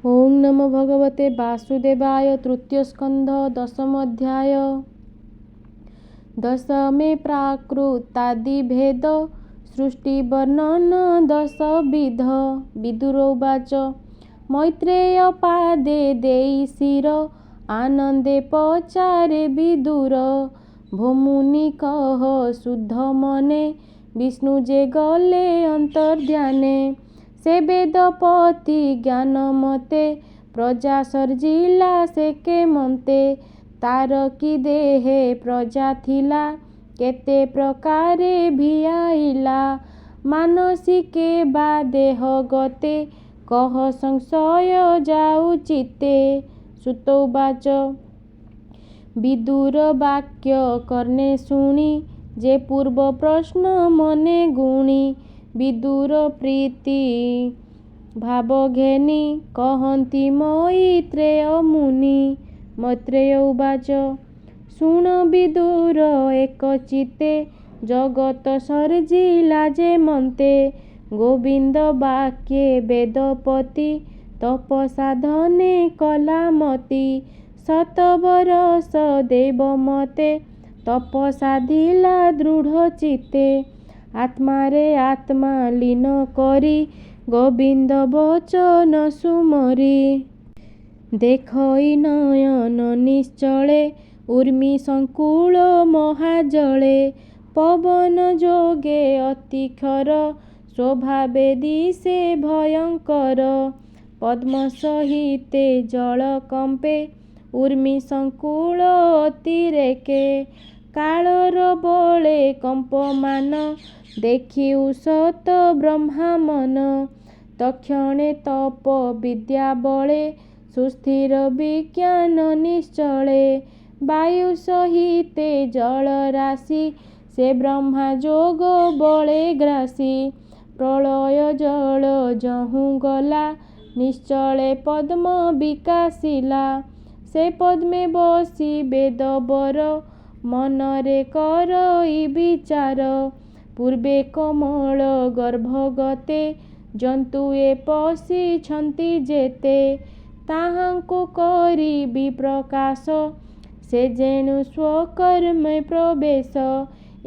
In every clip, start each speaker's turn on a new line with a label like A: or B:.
A: ओं नमो भगवते वासुदेवाय। तृतीय स्कंध दशम अध्याय। दशमे प्राकृतादिभेद सृष्टिवर्णन दशविध। विदुरोवाच मैत्रेय पादे देई शिर आनंदे पचारे विदुर। भोमुनि कह शुद्ध मने विष्णु जे गले अंतर्ध्याने। से वेदपति ज्ञान मते प्रजा सर्जिला से के मते। तार की देहे प्रजा थिला केते प्रकारे भियाइला। मानसिके बा देह गते कह संशय जाऊ चिते। सुतोवाच विदुर वाक्य कर्णे शुणी जे पूर्व प्रश्न मने गुणी। विदुर प्रीति भाव घेनी कहन्ति मैत्रेय मुनि। मैत्रेय उवाच शुण विदुर एक चित्ते जगत सर्जिला जे मन्ते। गोविंद वाक्ये वेदपति तपसाधने कलामति। शतबरस देव मते तपसाधिला दृढ़ चित्ते। आत्मारे आत्मा लीन करी गोविंद वचन सुमरी। देखई नयन निश्चले उर्मी संकुल महाजले। पवन जोगे अतिखर स्वभावे दिशे भयंकर। पद्म सहिते जल कंपे उर्मी संकुल अतिरेके। कालर बले कंपमान देखि उसत ब्रह्मा मन। तक्षणे तप विद्या बले सुस्थिर विज्ञान निश्चले। वायु सहिते जल राशि से ब्रह्मा जोग बले ग्रासी। प्रलय जल जहु गला निश्चले पद्म विकासिला। से पद्मे बसी वेद बर मनरे करई विचार। पूर्वे कमल गर्भगते जंतुए पशिछन्ति जेते। ताहांकु करी विप्रकाश से जेणु स्वकर्मे प्रवेश।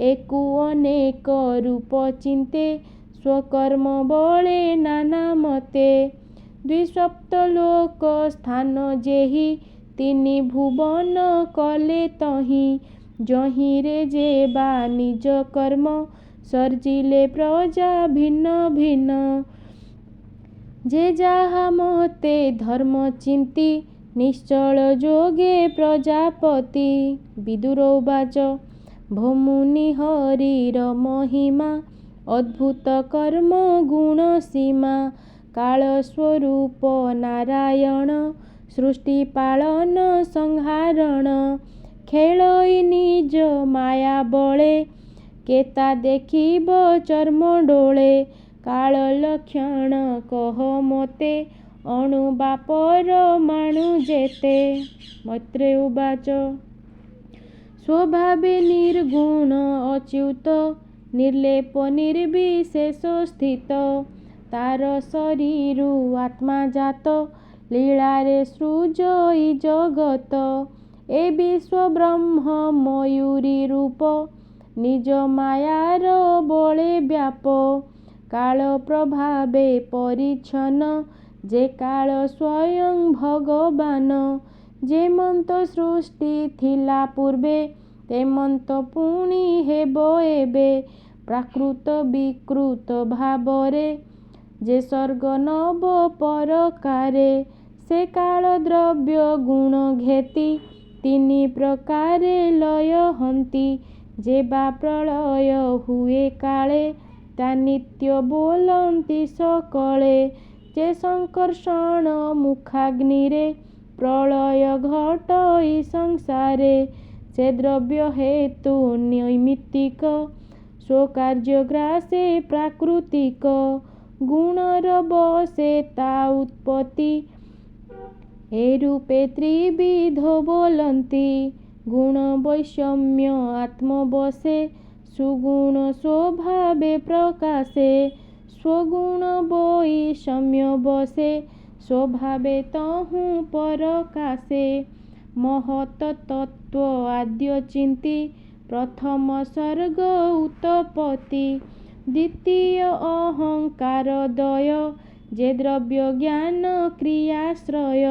A: एकु अनेक रूप चिंते स्वकर्म बले नाना मते। द्विसप्तलोक स्थान जेहि तिनि भुवन कले तहि। जहिरे जे बा निज कर्म सर्जिले प्रजा भिन्न भिन्न। जे जाहा मते धर्म चिंती निश्चल जोगे प्रजापति। विदुर उवाच भोमुनि हरिर महिमा अद्भुत कर्म गुण सीमा। काल स्वरूप नारायण सृष्टि पालन संहारण। खेलई निज माया बळे केता देखिब चर्म डोळे। काल लक्षण कह मते अणु बापर माणु जेते। मैत्रेय उवाच स्वभावे निर्गुण अच्युत निर्लेप निर्विशेष स्थित। तार शरीरु आत्मा जात लीलारे सृजई जगत। ए विश्व ब्रह्म मयूरी रूप निज मायार बळे व्याप। काल प्रभावे परिच्छन्न जे काल स्वयं भगवान। जे मन्त सृष्टि थिला पूर्वे ते मन्त पुणी हेब एबे। प्राकृत विकृत भावरे जे स्वर्ग नव परकारे। से काल द्रव्य गुण घेती तिनि प्रकारे लय हन्ति। जे बा प्रलय हुए काले ता नित्य बोलन्ति सकळे। जे संकर्षण मुखाग्निरे प्रलय घटई संसारे। से द्रव्य हेतु नैमित्तिक स्वकार्य ग्रासे प्राकृतिक। गुणर बसे ता उत्पत्ति ए रूपे त्रिविध बोलन्ति। गुण वैषम्य आत्मवशे सुगुण स्वभावे प्रकाशे। स्वगुण वैषम्य बसे स्वभावे तहु परकाशे महत तत्व आद्य चिंती प्रथम सर्ग उत्पत्ति द्वितीय अहंकार दय जे द्रव्य ज्ञान क्रियाश्रय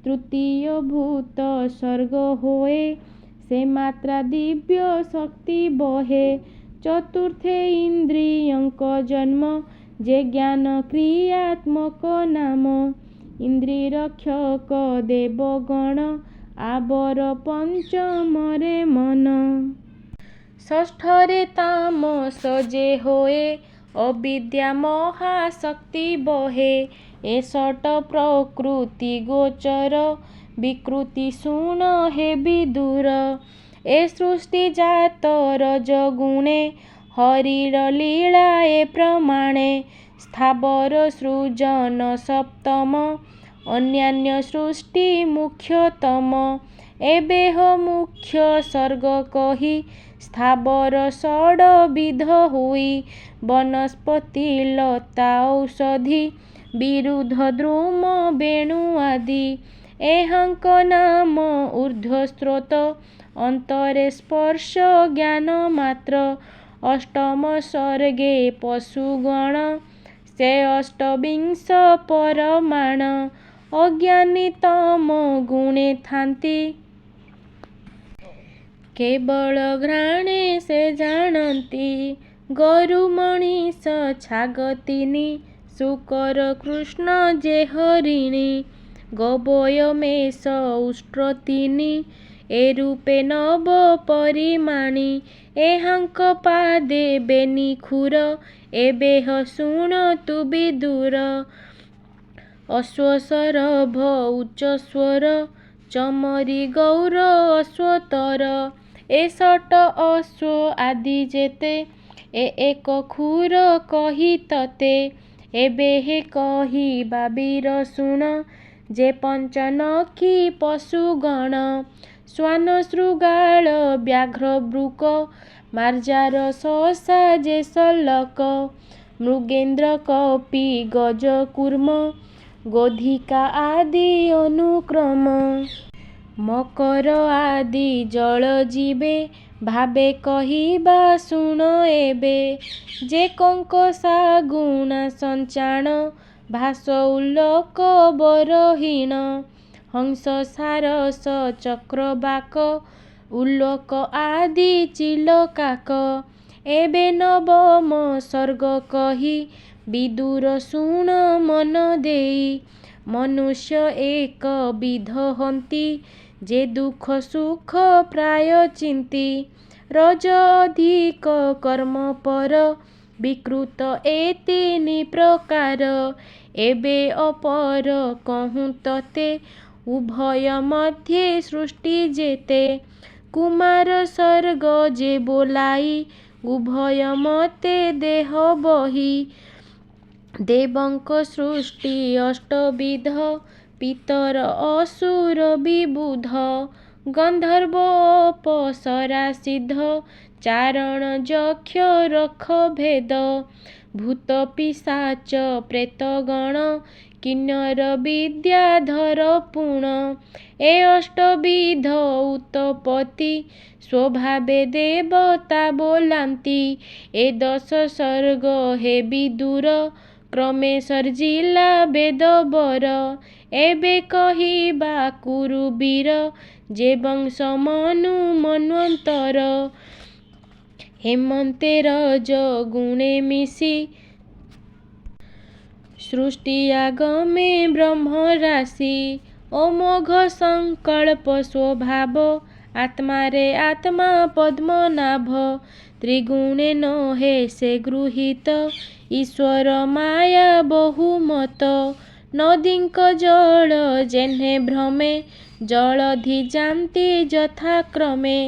A: तृतीय भूत सर्ग होए से मात्रा दिव्य शक्ति बहे चतुर्थे इंद्रियंक जन्म जे ज्ञान क्रियात्मक नाम इंद्रिय रक्षक देवगण आबर पंचमरे मन षष्ठरे तामस जे होए अविद्या महाशक्ति बहे एषट प्रकृति गोचर विकृति सुन हे विदुर ए सृष्टि जात रजगुणे हरिर लीला ए प्रमाणे स्थावर सृजन सप्तम अन्यान्य सृष्टि मुख्यतम एबेह मुख्य सर्ग कही स्थावर षड विध हुई वनस्पति लता औषधि विरुद्ध द्रुम वेणु आदि एहांक नाम ऊर्ध्वस्रोत अंतरे स्पर्श ज्ञान मात्र अष्टम सर्गे पशुगण से अष्टविंश परमाण अज्ञानी तम गुणे थांती केवल घ्राणे से जानती गरु मणिष छागतिनी शुकर कृष्ण जे हरिणी गवय मेष उष्ट्रतिनी ए रूपे नव परिमाणी एहांक पादे बेनिखुर एबेह शुण तु विदुर अश्वसरभ उच्चस्वर चमरी गौर अश्वतर एषट अश्व आदि जेते एक खुर कही तते एबेहे कही बाबीर शुण जे पंचनखी पशुगण श्वान शृगाल व्याघ्र ब्रुक मार्जार सहसा जे सलक मृगेन्द्र कपि गज कूर्म गोधिका आदि अनुक्रम मकर आदि जल जीवे भावे कहिबा शुण एबे जे कंकसा गुणा संचाण भास उल्लक बरहीण हंस सारस चक्रबाक उल्लक आदि चिलकाक एबे नवम सर्ग कही विदुर शुण मन देई मनुष्य एक विध हंती जे दुख सुख प्राय चिंती रज अधिक कर्म पर विकृत ए तीनि प्रकार एबे अपर कहूँ तते उभय मध्य सृष्टि जेते कुमार सर्ग जे बोलाई उभय मते देह बही देवंक सृष्टि अष्टविध पितर असुर विबुध गंधर्व अपसरा सिद्ध चारण यक्ष रख भेद भूत पिशाच प्रेतगण किन्नर विद्याधर पुण ए अष्टविध उत्पत्ति स्वभावे देवता बोलांती ए दश सर्ग हे विदुर क्रमे सर्जिला वेद बर एबे कहिबा कुरुबीर जे वंश मनु मन्वंतर हेमंते रज गुणे मिशी सृष्टि आगमे ब्रह्म राशि अमोघ संकल्प स्वभाव आत्मा रे आत्मा पद्मनाभ त्रिगुणे न हे से गृहीत ईश्वर माया बहुमत नदींक जल जेन्हे भ्रमे जलधि जान्ति यथाक्रमे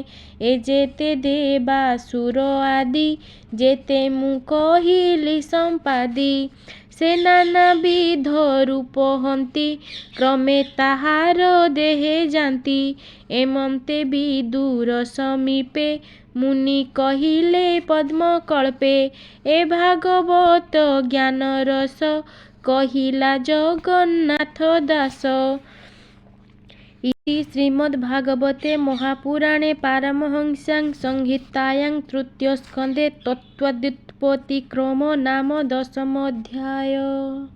A: ए जेते देवासुर आदि जेते मु कहिली संपादी से नानाविध रूप हंती क्रमे ताहार देहे जान्ति एमंते विदुर समीपे मुनि कहिले पद्मकल्पे ए भागवत ज्ञान रस କହିଲା ଜଗନ୍ନାଥ ଦାସ। ଇତି ଶ୍ରୀମଦ୍ଭାଗବତେ ମହାପୁରାଣେ ପାରମହଂସ୍ୟାଂ ସଂହିତାୟାଂ ତୃତୀୟସ୍କନ୍ଧେ ତତ୍ତ୍ୱବ୍ୟୁତ୍ପତ୍ତିକ୍ରମୋ ନାମ 10ମ ଅଧ୍ୟାୟ।